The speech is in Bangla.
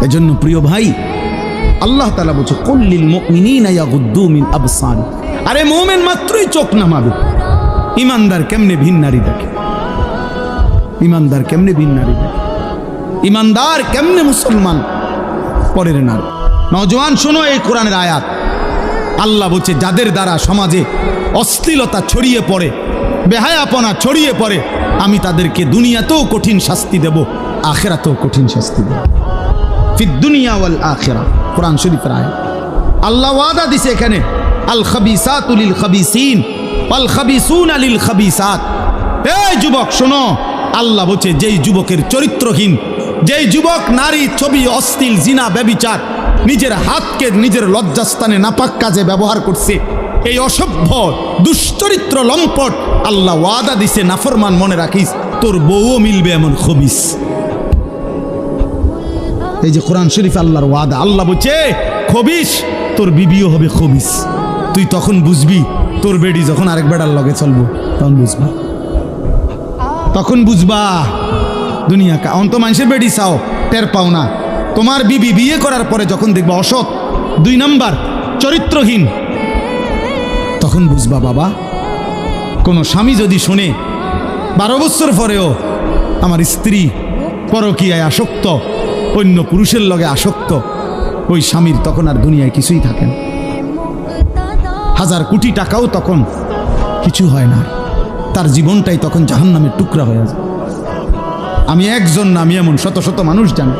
এজন্য প্রিয় ভাই, আল্লাহ তাআলা বলছে কুল্লিল মুমিনিনা ইয়াগুদ্দু মিন আবসার। আরে মুমিন মাত্রই চোখ নামাবে। ইমানদার কেমনে ভিন নারী দেখে? ইমানদার কেমনে ভিন নারী দেখে? ইমানদার কেমনে মুসলমান পরের নারী? নওজওয়ান শোনো এই কোরআনের আয়াত। আল্লাহ বলছে যাদের দ্বারা সমাজে অশ্লীলতা ছড়িয়ে পড়ে, বেহায়াপনা ছড়িয়ে পড়ে, আমি তাদেরকে দুনিয়াতেও কঠিন শাস্তি দেব, আখিরাতেও কঠিন শাস্তি দেব। ফিদ দুনিয়া ওয়াল আখিরা, কোরআন শরীফের আয়াত। আল্লাহ ওয়াদা দিছে এখানে, আল খাবিসাতু লিল খাবিসিন ওয়াল খাবিসুনা লিল খাবিসাত। এই যুবক শোনো, আল্লাহ বলছে যেই যুবকের চরিত্রহীন, যেই যুবক নারী, ছবি, অশ্লীল, জিনা, ব্যভিচার, নিজের হাতকে নিজের লজ্জাস্থানে নাপাক কাজে ব্যবহার করছে, এই অসভ্য দুশ্চরিত্র লম্পট, আল্লাহ ওয়াদা দিছে নাফরমান, মনে রাখিস তোর বউও মিলবে এমন খবিস। এই যে কোরআন শরীফ আল্লাহর ওয়াদা। আল্লাহ বলছে খবিস, তোর বিবিও হবে খবিস। তুই তখন বুঝবি, তোর বেডি যখন আরেক বেড়ার লগে চলবো তখন বুঝবা, তখন বুঝবা দুনিয়া কা। অন্ত মানুষের বেডি চাও, টের পাও না। তোমার বিবি বিয়ে করার পরে যখন দেখবা অসৎ, 2 নাম্বার চরিত্রহীন, তখন বুঝবা বাবা। কোনো স্বামী যদি শোনে 12 বছর পরেও আমার স্ত্রী পরকীয়ায় আসক্ত, অন্য পুরুষের লগে আসক্ত, ওই স্বামীর তখন আর দুনিয়ায় কিছুই থাকে না। 1000 কোটি টাকাও তখন কিছু হয় না, তার জীবনটাই তখন জাহান্নামের টুকরা হয়ে যায়। আমি একজন না, আমি এমন শত শত মানুষ জানি।